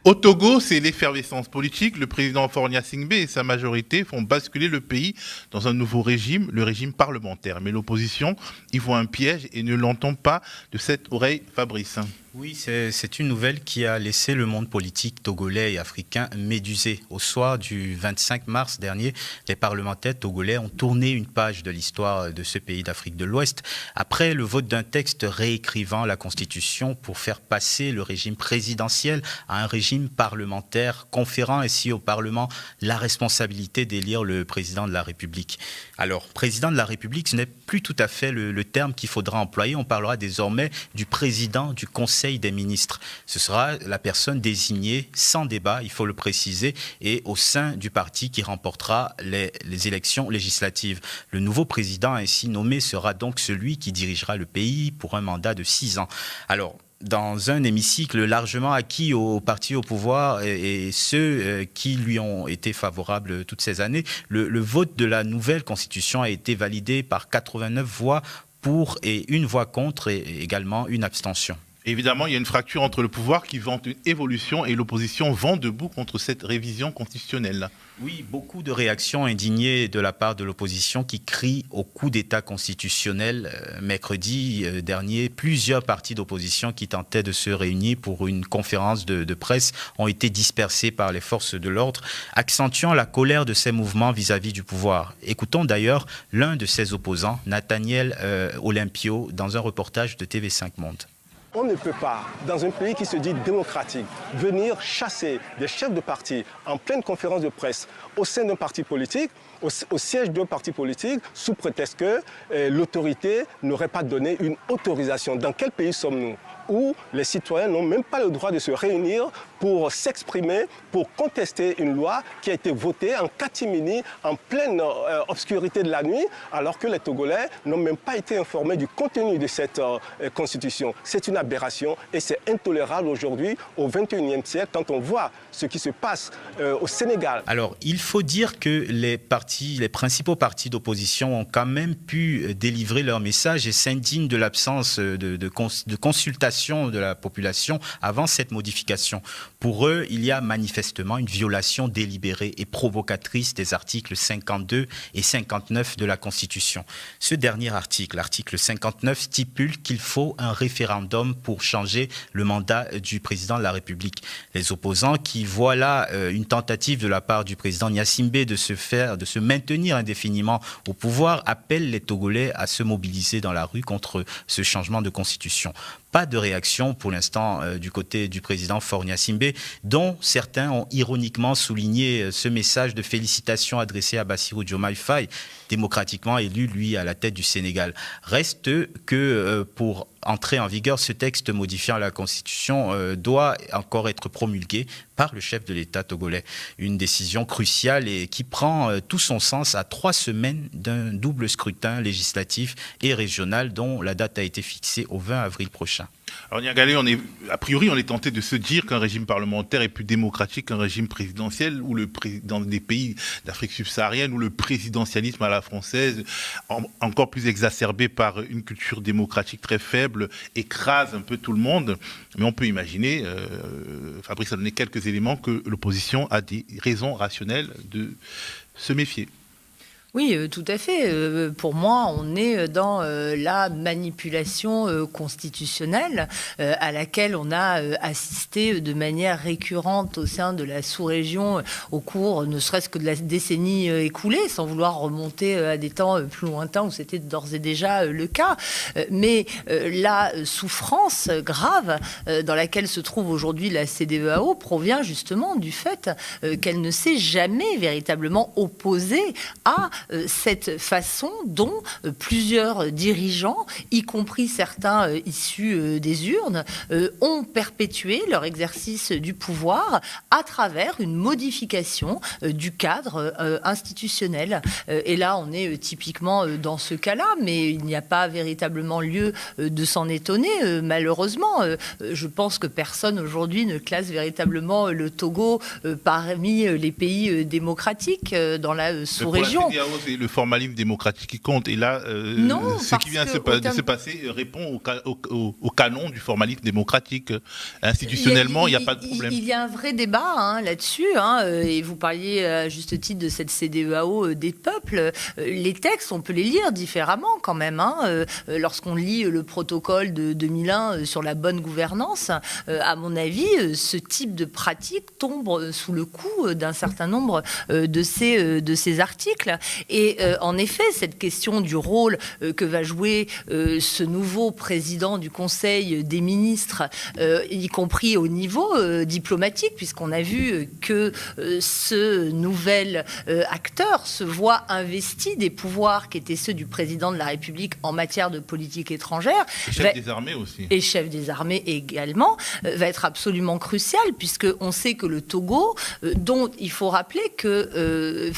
Au Togo, c'est l'effervescence politique. Le président Faure Gnassingbé et sa majorité font basculer le pays dans un nouveau régime, le régime parlementaire. Mais l'opposition y voit un piège et ne l'entend pas de cette oreille, Fabrice. Oui, c'est une nouvelle qui a laissé le monde politique togolais et africain médusé. Au soir du 25 mars dernier, les parlementaires togolais ont tourné une page de l'histoire de ce pays d'Afrique de l'Ouest après le vote d'un texte réécrivant la Constitution pour faire passer le régime présidentiel à un régime parlementaire, conférant ainsi au Parlement la responsabilité d'élire le président de la République. Alors, président de la République, ce n'est plus tout à fait le terme qu'il faudra employer. On parlera désormais du président du Conseil des ministres. Ce sera la personne désignée sans débat, il faut le préciser, et au sein du parti qui remportera les élections législatives. Le nouveau président ainsi nommé sera donc celui qui dirigera le pays pour un mandat de 6 ans. Alors, dans un hémicycle largement acquis au parti au pouvoir et ceux qui lui ont été favorables toutes ces années, le vote de la nouvelle constitution a été validé par 89 voix pour et 1 voix contre et également 1 abstention. Évidemment, il y a une fracture entre le pouvoir qui vante une évolution et l'opposition vent debout contre cette révision constitutionnelle. Oui, beaucoup de réactions indignées de la part de l'opposition qui crie au coup d'État constitutionnel. Mercredi dernier, plusieurs partis d'opposition qui tentaient de se réunir pour une conférence de presse ont été dispersés par les forces de l'ordre, accentuant la colère de ces mouvements vis-à-vis du pouvoir. Écoutons d'ailleurs l'un de ces opposants, Nathaniel Olympio, dans un reportage de TV5 Monde. On ne peut pas, dans un pays qui se dit démocratique, venir chasser des chefs de parti en pleine conférence de presse au sein d'un parti politique, au siège d'un parti politique, sous prétexte que l'autorité n'aurait pas donné une autorisation. Dans quel pays sommes-nous ? Où les citoyens n'ont même pas le droit de se réunir pour s'exprimer, pour contester une loi qui a été votée en catimini, en pleine obscurité de la nuit, alors que les Togolais n'ont même pas été informés du contenu de cette constitution. C'est une aberration et c'est intolérable aujourd'hui, au XXIe siècle, quand on voit ce qui se passe au Sénégal. Alors, il faut dire que les principaux partis d'opposition ont quand même pu délivrer leur message et s'indignent de l'absence de consultation de la population avant cette modification. Pour eux, il y a manifestement une violation délibérée et provocatrice des articles 52 et 59 de la Constitution. Ce dernier article, l'article 59, stipule qu'il faut un référendum pour changer le mandat du président de la République. Les opposants qui voient là une tentative de la part du président Gnassingbé de se maintenir indéfiniment au pouvoir appellent les Togolais à se mobiliser dans la rue contre ce changement de constitution. Pas de réaction pour l'instant du côté du président Faure Gnassingbé, dont certains ont ironiquement souligné ce message de félicitations adressé à Bassirou Diomaye Faye, démocratiquement élu, lui, à la tête du Sénégal. Reste que pour entrer en vigueur, ce texte modifiant la Constitution doit encore être promulgué par le chef de l'État togolais. Une décision cruciale et qui prend tout son sens à 3 semaines d'un double scrutin législatif et régional dont la date a été fixée au 20 avril prochain. Alors Niagalé, a priori, on est tenté de se dire qu'un régime parlementaire est plus démocratique qu'un régime présidentiel, ou dans des pays d'Afrique subsaharienne, où le présidentialisme à la française, encore plus exacerbé par une culture démocratique très faible, écrase un peu tout le monde. Mais on peut imaginer, Fabrice a donné quelques éléments, que l'opposition a des raisons rationnelles de se méfier. Oui, tout à fait. Pour moi, on est dans la manipulation constitutionnelle à laquelle on a assisté de manière récurrente au sein de la sous-région au cours ne serait-ce que de la décennie écoulée, sans vouloir remonter à des temps plus lointains où c'était d'ores et déjà le cas. Mais la souffrance grave dans laquelle se trouve aujourd'hui la CEDEAO provient justement du fait qu'elle ne s'est jamais véritablement opposée à cette façon dont plusieurs dirigeants, y compris certains issus des urnes, ont perpétué leur exercice du pouvoir à travers une modification du cadre institutionnel. Et là, on est typiquement dans ce cas-là, mais il n'y a pas véritablement lieu de s'en étonner, malheureusement. Je pense que personne aujourd'hui ne classe véritablement le Togo parmi les pays démocratiques dans la sous-région. c'est le formalisme démocratique qui compte. Et là, non, ce qui vient de se passer répond au canon du formalisme démocratique. Institutionnellement, il n'y a pas de problème. Il y a un vrai débat là-dessus. Et vous parliez à juste titre de cette CEDEAO des peuples. Les textes, on peut les lire différemment quand même. Lorsqu'on lit le protocole de 2001 sur la bonne gouvernance, à mon avis, ce type de pratique tombe sous le coup d'un certain nombre de ces articles. Et en effet, cette question du rôle que va jouer ce nouveau président du Conseil des ministres, y compris au niveau diplomatique, puisqu'on a vu que ce nouvel acteur se voit investi des pouvoirs qui étaient ceux du président de la République en matière de politique étrangère. Et chef des armées aussi. Et chef des armées également, va être absolument crucial, puisqu'on sait que le Togo, dont il faut rappeler que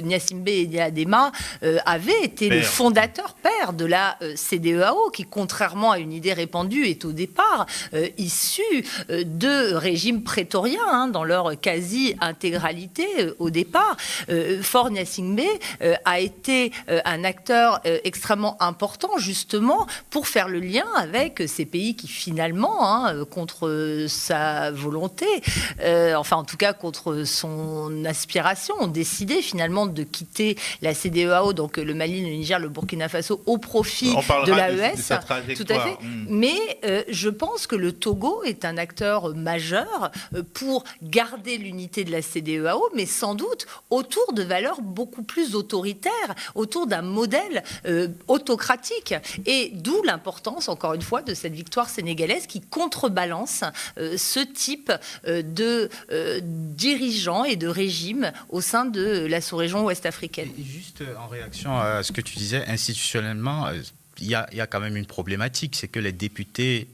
Gnassingbé Eyadema avait été le fondateur père de la CEDEAO, qui, contrairement à une idée répandue, est au départ issu de régimes prétoriens, dans leur quasi-intégralité au départ. Faure Gnassingbé a été un acteur extrêmement important, justement, pour faire le lien avec ces pays qui, finalement, contre sa volonté, enfin en tout cas contre son aspiration, ont décidé finalement de quitter la CEDEAO, donc le Mali, le Niger, le Burkina Faso, au profit de l'AES. Tout à fait. Mais je pense que le Togo est un acteur majeur pour garder l'unité de la CEDEAO, mais sans doute autour de valeurs beaucoup plus autoritaires, autour d'un modèle autocratique. Et d'où l'importance, encore une fois, de cette victoire sénégalaise qui contrebalance ce type de dirigeants et de régimes au sein de la sous-région ouest-africaine. Juste en réaction à ce que tu disais, institutionnellement, il y a quand même une problématique, c'est que les députés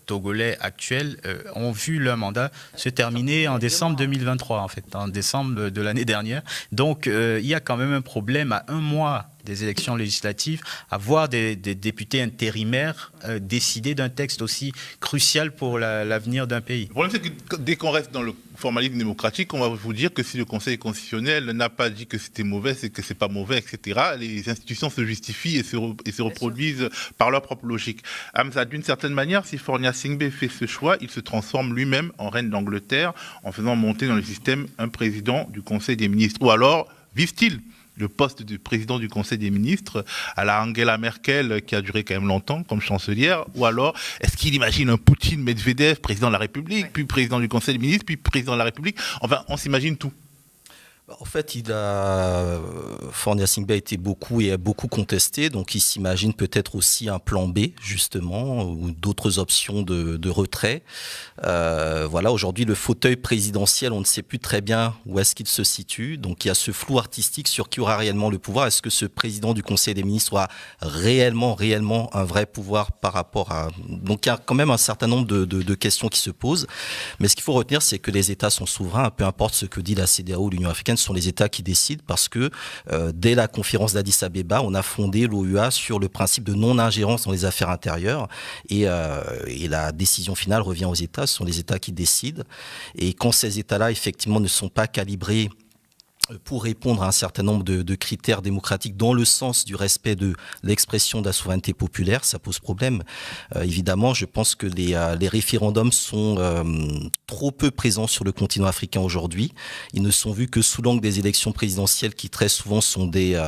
togolais actuels ont vu leur mandat se terminer en décembre 2023, en fait, en décembre de l'année dernière. Donc, il y a quand même un problème à un mois des élections législatives, à voir des députés intérimaires décider d'un texte aussi crucial pour l'avenir d'un pays. Le problème, c'est que dès qu'on reste dans le formalisme démocratique, on va vous dire que si le Conseil constitutionnel n'a pas dit que c'était mauvais, c'est que c'est pas mauvais, etc. Les institutions se justifient et se reproduisent par leur propre logique. Hamza, d'une certaine manière, si Faure Gnassingbé fait ce choix, il se transforme lui-même en reine d'Angleterre en faisant monter dans le système un président du Conseil des ministres. Ou alors, vise-t-il le poste de président du Conseil des ministres à la Angela Merkel, qui a duré quand même longtemps comme chancelière, ou alors est-ce qu'il imagine un Poutine Medvedev, président de la République, puis président du Conseil des ministres, puis président de la République? Enfin, on s'imagine tout. En fait, Faure Gnassingbé a été beaucoup contesté, donc il s'imagine peut-être aussi un plan B, justement, ou d'autres options de retrait. Voilà, aujourd'hui, le fauteuil présidentiel, on ne sait plus très bien où est-ce qu'il se situe, donc il y a ce flou artistique sur qui aura réellement le pouvoir. Est-ce que ce président du Conseil des ministres aura réellement un vrai pouvoir par rapport à... Donc il y a quand même un certain nombre de questions qui se posent, mais ce qu'il faut retenir, c'est que les États sont souverains, peu importe ce que dit la CEDEAO ou l'Union africaine, ce sont les États qui décident, parce que dès la conférence d'Addis Abeba, on a fondé l'OUA sur le principe de non-ingérence dans les affaires intérieures, et la décision finale revient aux États, ce sont les États qui décident, et quand ces États-là effectivement ne sont pas calibrés pour répondre à un certain nombre de critères démocratiques dans le sens du respect de l'expression de la souveraineté populaire, ça pose problème. Évidemment, je pense que les référendums sont trop peu présents sur le continent africain aujourd'hui. Ils ne sont vus que sous l'angle des élections présidentielles qui très souvent sont des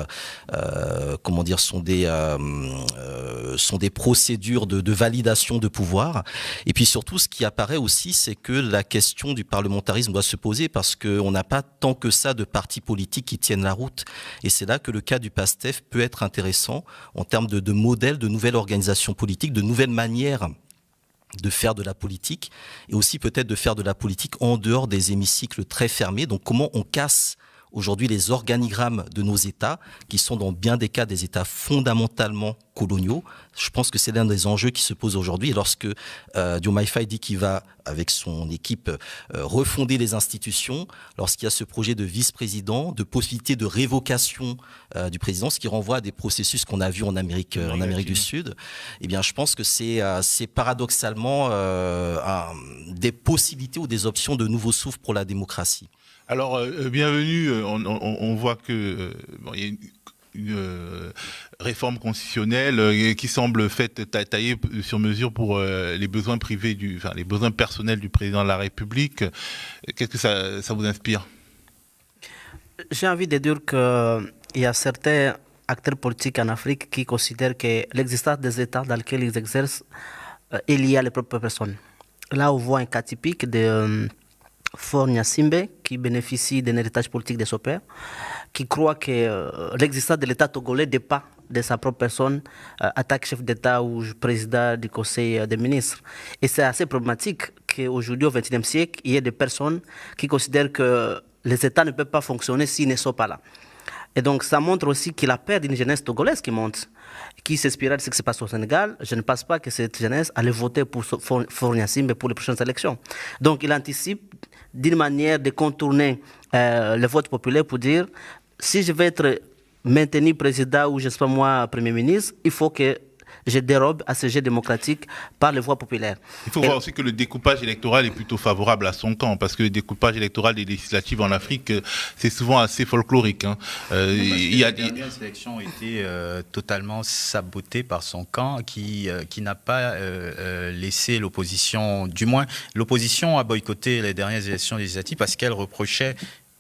procédures de validation de pouvoir. Et puis surtout, ce qui apparaît aussi, c'est que la question du parlementarisme doit se poser, parce qu'on n'a pas tant que ça de partis politiques qui tiennent la route. Et c'est là que le cas du PASTEF peut être intéressant en termes de modèles, de nouvelles organisations politiques, de nouvelles manières de faire de la politique, et aussi peut-être de faire de la politique en dehors des hémicycles très fermés. Donc comment on casse aujourd'hui les organigrammes de nos États, qui sont dans bien des cas des États fondamentalement coloniaux. Je pense que c'est l'un des enjeux qui se pose aujourd'hui. Et lorsque Diomaye Faye dit qu'il va, avec son équipe, refonder les institutions, lorsqu'il y a ce projet de vice-président, de possibilité de révocation du président, ce qui renvoie à des processus qu'on a vus en Amérique du Sud, eh bien, je pense que c'est paradoxalement des possibilités ou des options de nouveau souffle pour la démocratie. Alors, bienvenue. On voit que il y a une réforme constitutionnelle qui semble faite, taillée sur mesure pour les besoins privés, les besoins personnels du président de la République. Qu'est-ce que ça vous inspire? J'ai envie de dire qu'il y a certains acteurs politiques en Afrique qui considèrent que l'existence des États dans lesquels ils exercent est liée à les propres personnes. Là, on voit un cas typique de Faure Gnassingbé, qui bénéficie d'un héritage politique de son père, qui croit que l'existence de l'État togolais dépend de sa propre personne, en tant que chef d'État ou président du Conseil des ministres. Et c'est assez problématique qu'aujourd'hui, au XXIe siècle, il y ait des personnes qui considèrent que les États ne peuvent pas fonctionner s'ils ne sont pas là. Et donc, ça montre aussi qu'il a peur d'une jeunesse togolaise qui monte, qui s'inspire de ce qui se passe au Sénégal. Je ne pense pas que cette jeunesse allait voter pour Faure Gnassingbé pour les prochaines élections. Donc, il anticipe d'une manière de contourner le vote populaire pour dire, si je veux être maintenu président ou, je ne sais pas moi, Premier ministre, il faut que je dérobe à ce jeu démocratique par les voies populaires. Il faut voir aussi que le découpage électoral est plutôt favorable à son camp, parce que le découpage électoral des législatives en Afrique, c'est souvent assez folklorique. Les dernières élections ont été totalement sabotées par son camp, qui n'a pas laissé l'opposition, du moins l'opposition a boycotté les dernières élections législatives parce qu'elle reprochait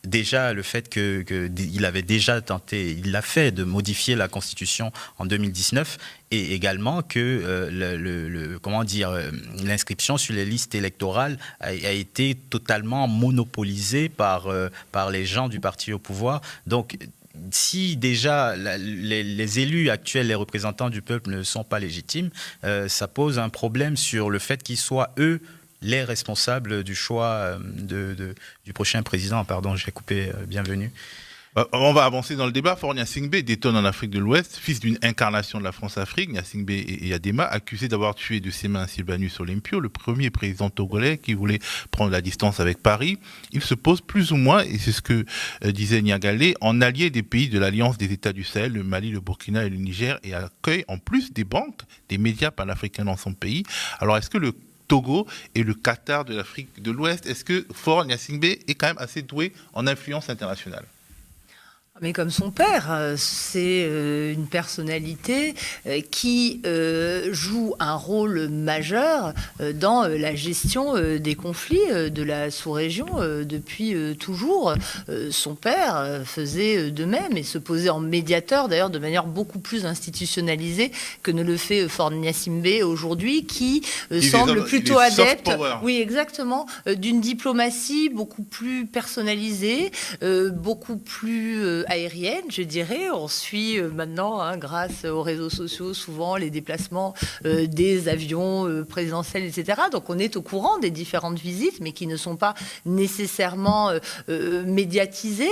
déjà le fait qu'il avait déjà tenté, il l'a fait, de modifier la Constitution en 2019 et également que l'inscription sur les listes électorales a été totalement monopolisée par les gens du parti au pouvoir. Donc, si déjà les élus actuels, les représentants du peuple ne sont pas légitimes, ça pose un problème sur le fait qu'ils soient, eux, les responsables du choix du prochain président. Pardon, j'ai coupé, bienvenue. On va avancer dans le débat. Faure Gnassingbé détonne en Afrique de l'Ouest, fils d'une incarnation de la France-Afrique, Gnassingbé et Adema, accusé d'avoir tué de ses mains Sylvanus Olympio, le premier président togolais qui voulait prendre la distance avec Paris. Il se pose plus ou moins, et c'est ce que disait Niagalé, en allié des pays de l'Alliance des États du Sahel, le Mali, le Burkina et le Niger, et accueille en plus des banques, des médias panafricains dans son pays. Alors est-ce que le Togo et le Qatar de l'Afrique de l'Ouest, est-ce que Faure Gnassingbé est quand même assez doué en influence internationale? Mais comme son père, c'est une personnalité qui joue un rôle majeur dans la gestion des conflits de la sous-région depuis toujours. Son père faisait de même et se posait en médiateur, d'ailleurs de manière beaucoup plus institutionnalisée que ne le fait Faure Gnassingbé aujourd'hui, qui semble plutôt adepte, oui exactement, d'une diplomatie beaucoup plus personnalisée, beaucoup plus aérienne, je dirais. On suit maintenant, grâce aux réseaux sociaux, souvent les déplacements des avions présidentiels, etc. Donc on est au courant des différentes visites, mais qui ne sont pas nécessairement médiatisées.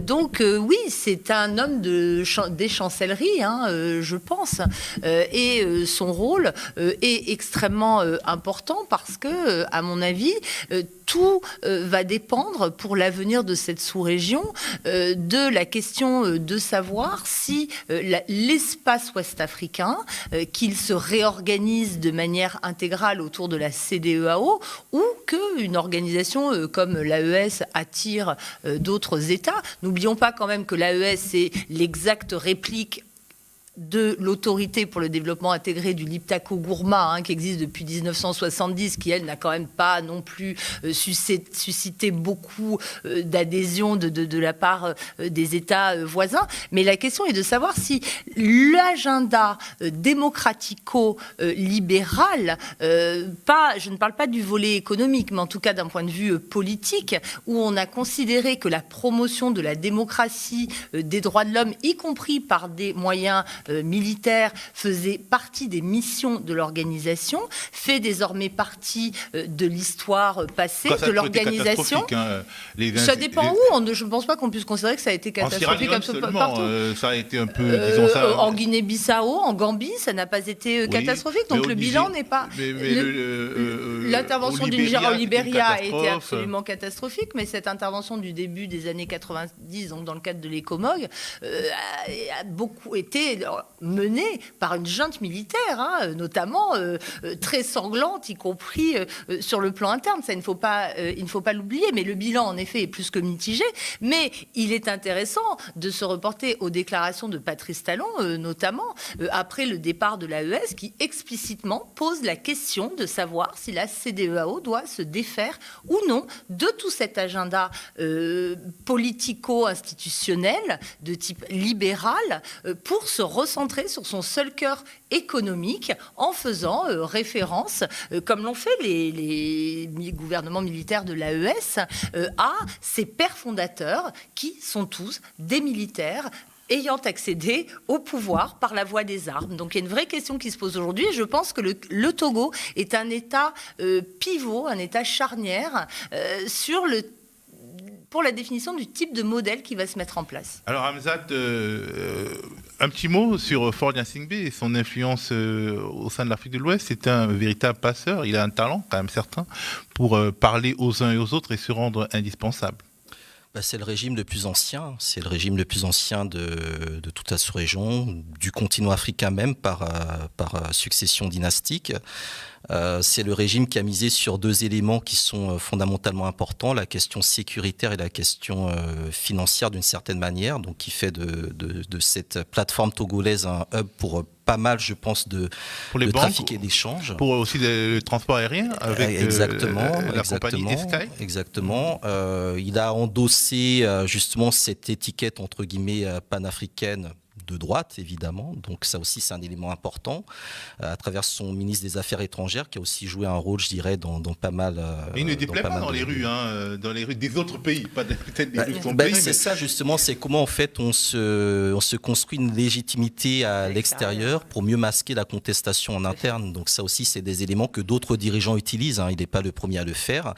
Donc oui, c'est un homme des chancelleries, je pense. Et son rôle est extrêmement important parce que, à mon avis, tout va dépendre pour l'avenir de cette sous-région de la question de savoir si l'espace ouest-africain, qu'il se réorganise de manière intégrale autour de la CEDEAO ou qu'une organisation comme l'AES attire d'autres États. N'oublions pas quand même que l'AES est l'exacte réplique de l'autorité pour le développement intégré du Liptako-Gourma, qui existe depuis 1970, qui, elle, n'a quand même pas non plus suscité beaucoup d'adhésion de la part des États voisins. Mais la question est de savoir si l'agenda démocratico-libéral, je ne parle pas du volet économique, mais en tout cas d'un point de vue politique, où on a considéré que la promotion de la démocratie, des droits de l'homme, y compris par des moyens militaire faisait partie des missions de l'organisation, fait désormais partie de l'histoire passée de l'organisation. Ça dépend où. Je ne pense pas qu'on puisse considérer que ça a été catastrophique partout. Ça a été un peu, disons ça. En Guinée-Bissau, en Gambie, ça n'a pas été catastrophique. Donc le bilan n'est pas. L'intervention du Niger au Libéria a été absolument catastrophique, mais cette intervention du début des années 90, donc dans le cadre de l'ECOMOG, a beaucoup été alors menée par une junte militaire, hein, notamment très sanglante, y compris sur le plan interne. Ça, il ne faut pas l'oublier. Mais le bilan, en effet, est plus que mitigé. Mais il est intéressant de se reporter aux déclarations de Patrice Talon, notamment après le départ de l'AES, qui explicitement pose la question de savoir si la CEDEAO doit se défaire ou non de tout cet agenda politico-institutionnel de type libéral pour se recentrer sur son seul cœur économique en faisant référence, comme l'ont fait les gouvernements militaires de l'AES, à ses pères fondateurs qui sont tous des militaires ayant accédé au pouvoir par la voie des armes. Donc il y a une vraie question qui se pose aujourd'hui et je pense que le Togo est un État pivot, un État charnière pour la définition du type de modèle qui va se mettre en place. Alors Hamzat, un petit mot sur Faure Gnassingbé et son influence au sein de l'Afrique de l'Ouest. C'est un véritable passeur, il a un talent quand même certain pour parler aux uns et aux autres et se rendre indispensable. C'est le régime le plus ancien, c'est le régime le plus ancien de toute la sous-région, du continent africain même par succession dynastique. C'est le régime qui a misé sur deux éléments qui sont fondamentalement importants, la question sécuritaire et la question financière d'une certaine manière, donc qui fait de cette plateforme togolaise un hub pour pas mal, je pense, de trafic et d'échanges. Pour aussi le transport aérien avec la compagnie Sky. Exactement. Il a endossé justement cette étiquette entre guillemets panafricaine de droite, évidemment. Donc ça aussi, c'est un élément important. À travers son ministre des Affaires étrangères, qui a aussi joué un rôle, je dirais, dans pas mal... il ne déplaît pas dans les rues, dans les rues des autres pays, pas peut-être des rues de son pays. C'est ça, justement, c'est comment, en fait, on se construit une légitimité à l'extérieur pour mieux masquer la contestation en interne. Donc ça aussi, c'est des éléments que d'autres dirigeants utilisent. Il n'est pas le premier à le faire.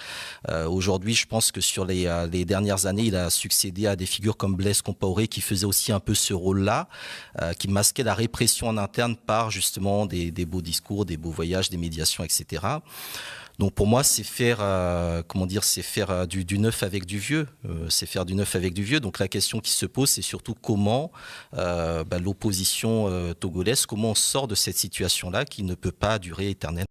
Aujourd'hui, je pense que sur les dernières années, il a succédé à des figures comme Blaise Compaoré qui faisaient aussi un peu ce rôle-là, qui masquait la répression en interne par justement des beaux discours, des beaux voyages, des médiations, etc. Donc pour moi, c'est faire, c'est faire du neuf avec du vieux. C'est faire du neuf avec du vieux. Donc la question qui se pose, c'est surtout comment l'opposition togolaise, comment on sort de cette situation-là qui ne peut pas durer éternellement.